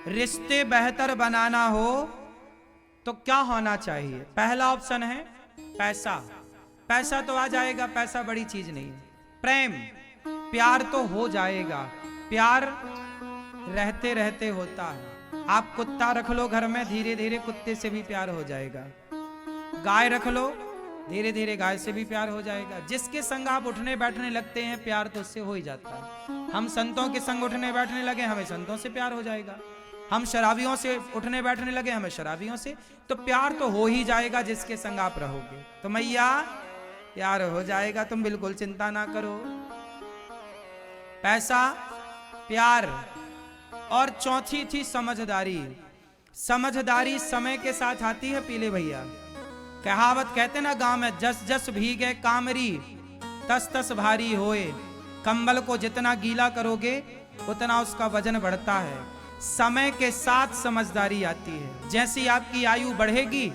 रिश्ते बेहतर बनाना हो तो क्या होना चाहिए? पहला ऑप्शन है पैसा। पैसा तो आ जाएगा, पैसा बड़ी चीज नहीं है। प्रेम, प्यार तो हो जाएगा। प्यार रहते रहते होता है। आप कुत्ता रख लो घर में, धीरे धीरे कुत्ते से भी प्यार हो जाएगा। गाय रख लो, धीरे धीरे गाय से भी प्यार हो जाएगा। जिसके संग आप उठने बैठने लगते हैं, प्यार तो उससे हो ही जाता है। हम संतों के संग उठने बैठने लगे, हमें संतों से प्यार हो जाएगा। हम शराबियों से उठने बैठने लगे, हमें शराबियों से। तो प्यार तो हो ही जाएगा जिसके संग आप रहोगे। तो मैया प्यार हो जाएगा, तुम बिल्कुल चिंता ना करो। पैसा, प्यार, और चौथी थी समझदारी। समझदारी समय के साथ आती है पीले भैया। कहावत कहते ना गांव में, जस जस भीगे कामरी तस तस भारी होए। कंबल को जितना गीला करोगे उतना उसका वजन बढ़ता है। समय के साथ समझदारी आती है। जैसी आपकी आयु बढ़ेगी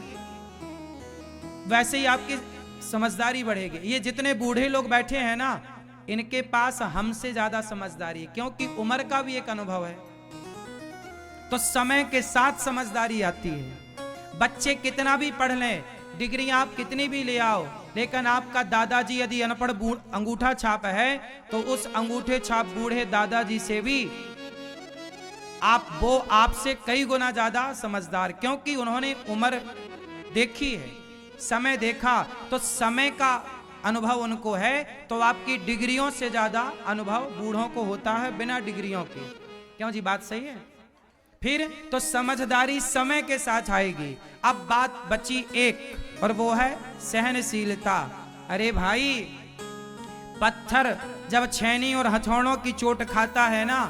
वैसे ही आपकी समझदारी बढ़ेगी। ये जितने बूढ़े लोग बैठे हैं ना, इनके पास हमसे ज्यादा समझदारी है, क्योंकि उम्र का भी एक अनुभव है। तो समय के साथ समझदारी आती है। बच्चे कितना भी पढ़ लें, डिग्री आप कितनी भी ले आओ, लेकिन आपका दादाजी यदि अनपढ़ अंगूठा छाप है तो उस अंगूठे छाप बूढ़े दादाजी से भी वो आपसे कई गुना ज्यादा समझदार, क्योंकि उन्होंने उम्र देखी है, समय देखा। तो समय का अनुभव उनको है, तो आपकी डिग्रियों से ज्यादा अनुभव बूढ़ों को होता है बिना डिग्रियों के। क्यों जी, बात सही है? फिर तो समझदारी समय के साथ आएगी। अब बात बची एक, और वो है सहनशीलता। अरे भाई, पत्थर जब छेनी और हथौड़ों की चोट खाता है ना,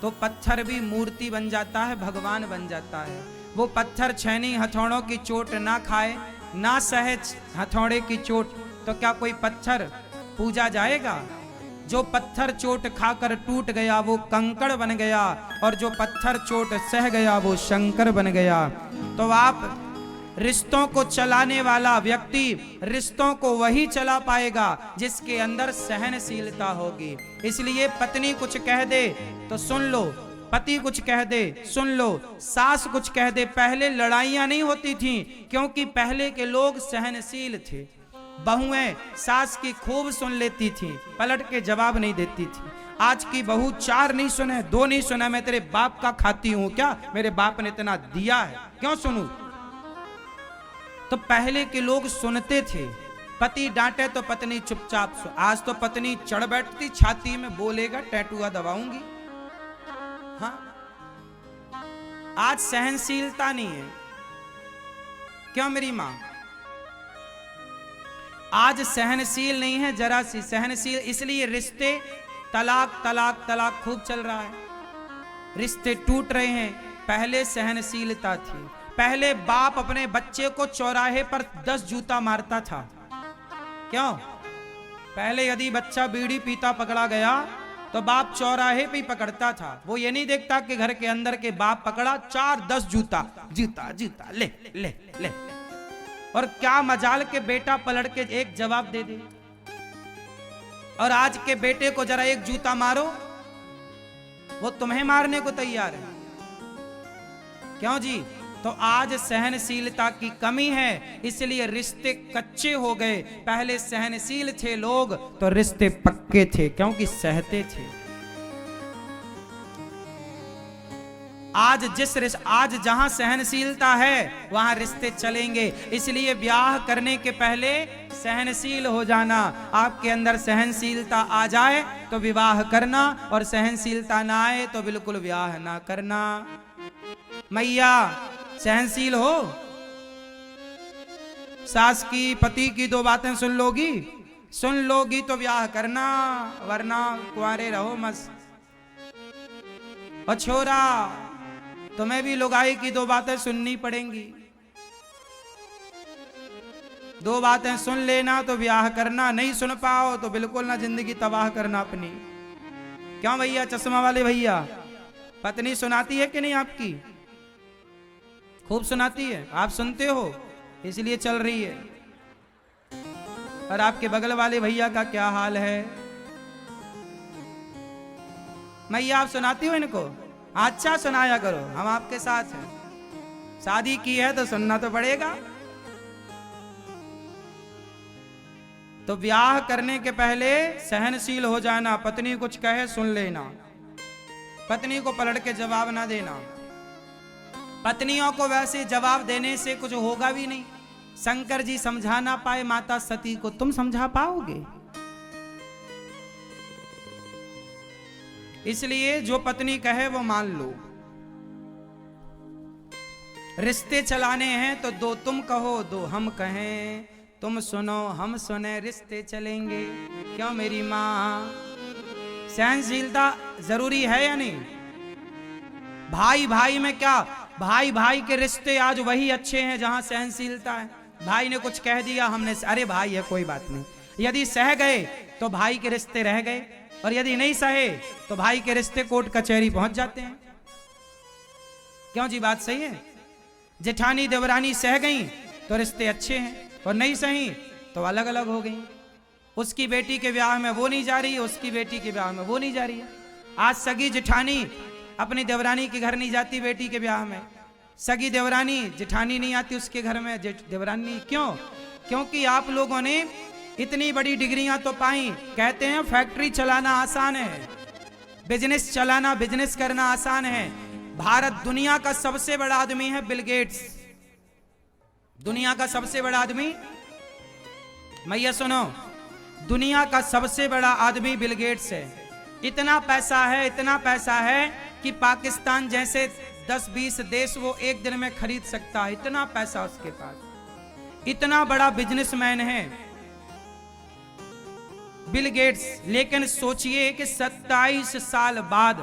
तो पत्थर भी मूर्ति बन जाता है, भगवान बन जाता है। वो पत्थर छेनी हथौड़ों की चोट ना खाए, ना सहे हथौड़े की चोट, तो क्या कोई पत्थर पूजा जाएगा? जो पत्थर चोट खाकर टूट गया वो कंकड़ बन गया, और जो पत्थर चोट सह गया वो शंकर बन गया। तो आप रिश्तों को चलाने वाला व्यक्ति रिश्तों को वही चला पाएगा जिसके अंदर सहनशीलता होगी। इसलिए पत्नी कुछ कह दे तो सुन लो, पति कुछ कह दे सुन लो, सास कुछ कह दे। पहले लड़ाइयां नहीं होती थीं, क्योंकि पहले के लोग सहनशील थे। बहुएं सास की खूब सुन लेती थी, पलट के जवाब नहीं देती थी। आज की बहू 4 नहीं सुने, 2 नहीं सुने, मैं तेरे बाप का खाती हूं क्या, मेरे बाप ने इतना दिया है, क्यों सुनूं? तो पहले के लोग सुनते थे। पति डांटे तो पत्नी चुपचाप सुन। आज तो पत्नी चढ़ बैठती छाती में, बोलेगा टैटुआ दबाऊंगी। हाँ, आज सहनशीलता नहीं है। क्यों मेरी मां? आज सहनशील नहीं है जरा सी। सहनशील इसलिए रिश्ते तलाक तलाक तलाक खूब चल रहा है, रिश्ते टूट रहे हैं। पहले सहनशीलता थी। पहले बाप अपने बच्चे को चौराहे पर 10 जूता मारता था। क्यों? पहले यदि बच्चा बीड़ी पीता पकड़ा गया तो बाप चौराहे पे ही पकड़ता था। वो ये नहीं देखता कि घर के अंदर के बाप पकड़ा, 4-10 जूता, जूता जूता ले ले ले। और क्या मजाल के बेटा पलट के एक जवाब दे दे। और आज के बेटे को जरा एक जूता मारो, वो तुम्हें मारने को तैयार है। क्यों जी? तो आज सहनशीलता की कमी है, इसलिए रिश्ते कच्चे हो गए। पहले सहनशील थे लोग तो रिश्ते पक्के थे, क्योंकि सहते थे। आज जहां सहनशीलता है वहां रिश्ते चलेंगे। इसलिए ब्याह करने के पहले सहनशील हो जाना। आपके अंदर सहनशीलता आ जाए तो विवाह करना, और सहनशीलता ना आए तो बिल्कुल ब्याह ना करना। मैया सहनशील हो, सास की पति की 2 बातें सुन लोगी तो ब्याह करना, वरना कुंवारे रहो मस्त। और छोरा, तुम्हें भी लुगाई की 2 बातें सुननी पड़ेंगी। 2 बातें सुन लेना तो ब्याह करना, नहीं सुन पाओ तो बिल्कुल ना जिंदगी तबाह करना अपनी। क्यों भैया, चश्मा वाले भैया, पत्नी सुनाती है कि नहीं आपकी? खूब सुनाती है। आप सुनते हो इसलिए चल रही है। और आपके बगल वाले भैया का क्या हाल है? मैया आप सुनाती हो इनको? अच्छा सुनाया करो, हम आपके साथ हैं। शादी की है तो सुनना तो पड़ेगा। तो ब्याह करने के पहले सहनशील हो जाना, पत्नी कुछ कहे सुन लेना, पत्नी को पलट के जवाब ना देना। पत्नियों को वैसे जवाब देने से कुछ होगा भी नहीं। शंकर जी समझा ना पाए माता सती को, तुम समझा पाओगे? इसलिए जो पत्नी कहे वो मान लो। रिश्ते चलाने हैं तो दो तुम कहो दो हम कहें, तुम सुनो हम सुने, रिश्ते चलेंगे। क्यों मेरी माँ? सहनशीलता जरूरी है या नहीं? भाई भाई में क्या, भाई भाई के रिश्ते आज वही अच्छे हैं जहां सहनशीलता है। भाई ने कुछ कह दिया, हमने अरे भाई है कोई बात नहीं, यदि सह गए तो भाई के रिश्ते रह गए, और यदि नहीं सहे तो भाई के रिश्ते कोर्ट कचहरी पहुंच जाते हैं। क्यों जी, बात सही है? जेठानी देवरानी सह गई तो रिश्ते अच्छे हैं, और नहीं सही तो अलग अलग हो गई। उसकी बेटी के ब्याह में वो नहीं जा रही है, उसकी बेटी के ब्याह में वो नहीं जा रही है। आज सगी जेठानी अपनी देवरानी के घर नहीं जाती बेटी के ब्याह में, सगी देवरानी जेठानी नहीं आती उसके घर में देवरानी। क्यों? क्योंकि आप लोगों ने इतनी बड़ी डिग्रियां तो पाई। कहते हैं फैक्ट्री चलाना आसान है, बिजनेस चलाना, बिजनेस करना आसान है। भारत दुनिया का सबसे बड़ा आदमी है बिल गेट्स। दुनिया का सबसे बड़ा आदमी, मैया सुनो, दुनिया का सबसे बड़ा आदमी बिल गेट्स है। इतना पैसा है, इतना पैसा है कि पाकिस्तान जैसे 10-20 देश वो एक दिन में खरीद सकता है। इतना पैसा उसके पास, इतना बड़ा बिजनेसमैन है बिल गेट्स। लेकिन सोचिए कि 27 साल बाद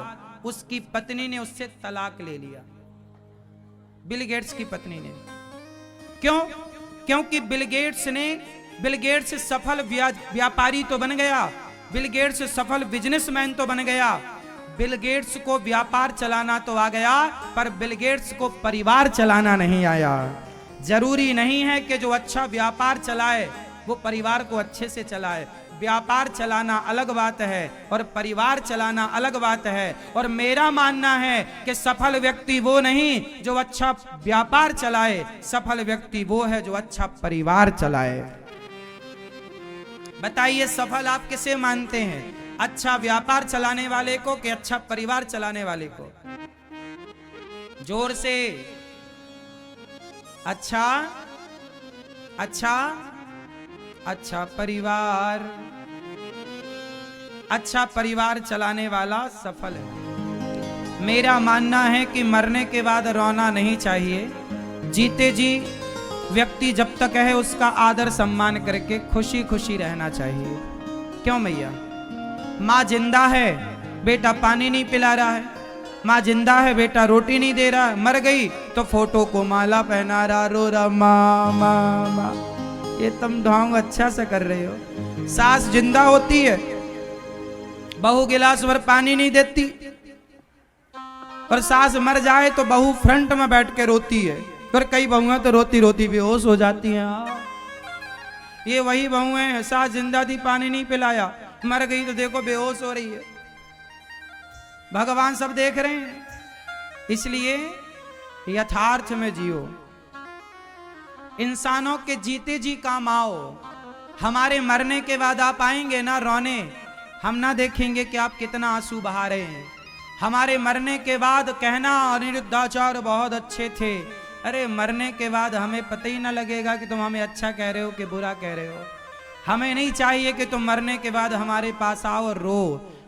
उसकी पत्नी ने उससे तलाक ले लिया, बिल गेट्स की पत्नी ने। क्यों? क्योंकि बिल गेट्स सफल व्यापारी तो बन गया, बिल गेट्स सफल बिजनेसमैन तो बन गया, बिल गेट्स को व्यापार चलाना तो आ गया, पर बिल गेट्स को परिवार चलाना नहीं आया। जरूरी नहीं है कि जो अच्छा व्यापार चलाए वो परिवार को अच्छे से चलाए। व्यापार चलाना अलग बात है और परिवार चलाना अलग बात है। और मेरा मानना है कि सफल व्यक्ति वो नहीं जो अच्छा व्यापार चलाए, सफल व्यक्ति वो है जो अच्छा परिवार चलाए। बताइए सफल आप किसे मानते हैं? अच्छा व्यापार चलाने वाले को कि अच्छा परिवार चलाने वाले को? जोर से। अच्छा अच्छा अच्छा परिवार, अच्छा परिवार चलाने वाला सफल है। मेरा मानना है कि मरने के बाद रोना नहीं चाहिए। जीते जी व्यक्ति जब तक है उसका आदर सम्मान करके खुशी खुशी रहना चाहिए। क्यों मैया? माँ जिंदा है, बेटा पानी नहीं पिला रहा है, माँ जिंदा है, बेटा रोटी नहीं दे रहा है, मर गई तो फोटो को माला पहना रहा, रो रहा माँ माँ माँ। ये तुम ढोंग अच्छा से कर रहे हो। सास जिंदा होती है, बहू गिलास भर पानी नहीं देती, और सास मर जाए तो बहू फ्रंट में बैठ के रोती है, और कई बहुएं तो रोती रोती बेहोश हो जाती हैं। ये वही बहुएं हैं, सास जिंदा थी पानी नहीं पिलाया, मर गई तो देखो बेहोश हो रही है। भगवान सब देख रहे हैं। इसलिए यथार्थ में जियो, इंसानों के जीते जी काम आओ। हमारे मरने के बाद आप आएंगे ना रोने, हम ना देखेंगे कि आप कितना आंसू बहा रहे हैं। हमारे मरने के बाद कहना अनिरुद्धाचार्य बहुत अच्छे थे, अरे मरने के बाद हमें पता ही ना लगेगा कि तुम हमें अच्छा कह रहे हो कि बुरा कह रहे हो। हमें नहीं चाहिए कि तुम मरने के बाद हमारे पास आओ और रो।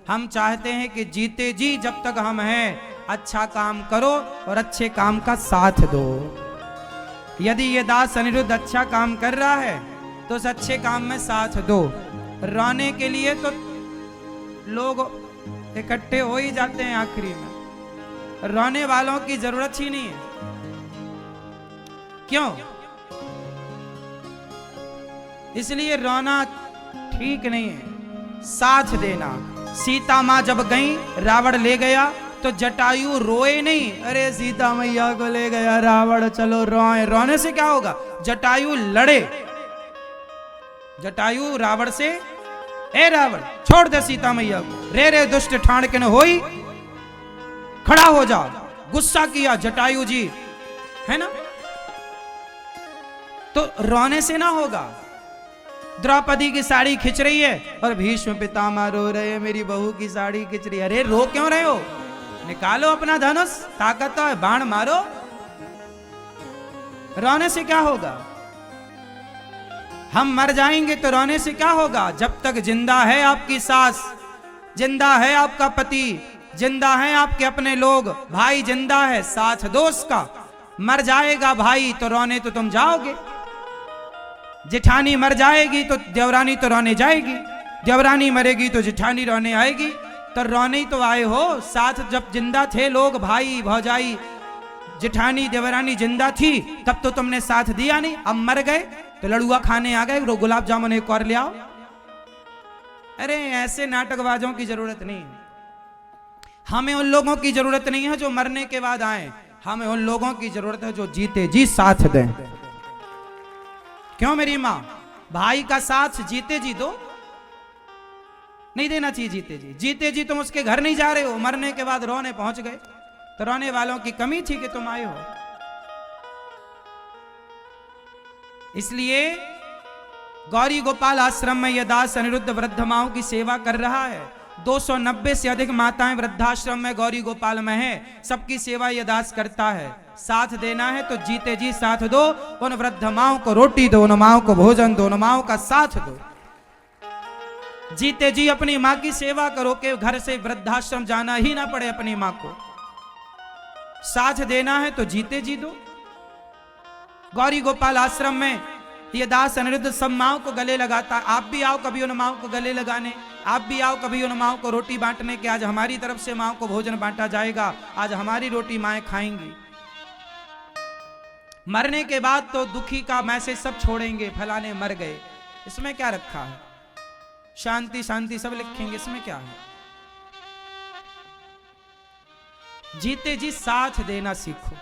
हम चाहते हैं कि जीते जी जब तक हम हैं अच्छा काम करो और अच्छे काम का साथ दो। यदि ये दास अनिरुद्ध अच्छा काम कर रहा है तो उस अच्छे काम में साथ दो। रोने के लिए तो लोग इकट्ठे हो ही जाते हैं आखिरी में, रोने वालों की जरूरत ही नहीं है। क्यों? इसलिए रोना ठीक नहीं है, साथ देना। सीता माँ जब गई, रावण ले गया तो जटायु रोए नहीं, अरे सीता मैया को ले गया रावण चलो रोए। रोने से क्या होगा? जटायु लड़े, जटायु रावण से, ए रावण छोड़ दे सीता मैया को, रे रे दुष्ट ठाण के न होई, खड़ा हो जाओ। गुस्सा किया जटायु जी, है ना, तो रोने से ना होगा। द्रौपदी की साड़ी खिंच रही है और भीष्म पितामह रो रहे हैं, मेरी बहू की साड़ी खिंच रही है। अरे रो क्यों रहे हो, निकालो अपना धनुष, ताकत तो है, बाण मारो। रोने से क्या होगा? हम मर जाएंगे तो रोने से क्या होगा? जब तक जिंदा है आपकी सास, जिंदा है आपका पति, जिंदा है आपके अपने लोग, भाई जिंदा है, साथ दो उसका। मर जाएगा भाई तो रोने तो तुम जाओगे, जेठानी मर जाएगी तो देवरानी तो रोने जाएगी, देवरानी मरेगी तो जेठानी रोने आएगी। तो रोने ही तो आए हो, साथ जब जिंदा थे लोग, भाई भौजाई जेठानी देवरानी जिंदा थी, तब तो तुमने साथ दिया नहीं। अब मर गए तो लड़ुआ खाने आ गए, गुलाब जामुन एक और ले आओ। अरे ऐसे नाटकबाजों की जरूरत नहीं है। हमें उन लोगों की जरूरत नहीं है जो मरने के बाद आए, हमें उन लोगों की जरूरत है जो जीते जी साथ दें। क्यों मेरी मां, भाई का साथ जीते जी दो, नहीं देना चाहिए जीते जी। जीते जी तुम उसके घर नहीं जा रहे हो, मरने के बाद रोने पहुंच गए, तो रोने वालों की कमी थी कि तुम आए हो। इसलिए गौरी गोपाल आश्रम में यह दास अनिरुद्ध वृद्ध माओं की सेवा कर रहा है। 290 से अधिक माताएं वृद्धाश्रम में गौरी गोपाल में है, सबकी सेवा यह दास करता है। साथ देना है तो जीते जी साथ दो, उन वृद्ध माओं को रोटी दो, उन माओं को भोजन दो, उन माओं का साथ दो। जीते जी अपनी मां की सेवा करो कि घर से वृद्धाश्रम जाना ही ना पड़े अपनी मां को। साथ देना है तो जीते जी दो। गौरी गोपाल आश्रम में ये दास अनिरुद्ध सब माओं को गले लगाता। आप भी आओ कभी उन माओं को गले लगाने, आप भी आओ कभी उन माओं को रोटी बांटने के। आज हमारी तरफ से माओं को भोजन बांटा जाएगा, आज हमारी रोटी माएं खाएंगी। मरने के बाद तो दुखी का मैसेज सब छोड़ेंगे, फलाने मर गए, इसमें क्या रखा है? शांति शांति सब लिखेंगे, इसमें क्या है? जीते जी साथ देना सीखो।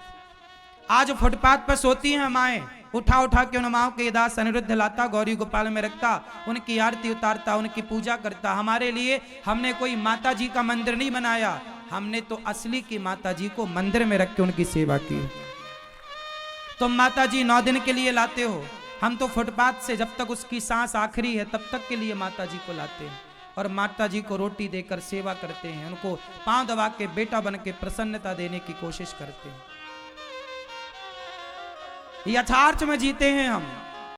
आज फुटपाथ पर सोती हैं माएं, उठा उठा के उन माओं के दास अनिरुद्ध लाता, गौरी गोपाल में रखता, उनकी आरती उतारता, उनकी पूजा करता। हमारे लिए हमने कोई माता जी का मंदिर नहीं बनाया, हमने तो असली की माता जी को मंदिर में रख के उनकी सेवा की। तुम माता जी 9 दिन के लिए लाते हो, हम तो फुटपाथ से जब तक उसकी सांस आखिरी है तब तक के लिए माता जी को लाते हैं और माता जी को रोटी देकर सेवा करते हैं, उनको पांव दबा के बेटा बन के प्रसन्नता देने की कोशिश करते हैं। यथार्थ में जीते हैं हम।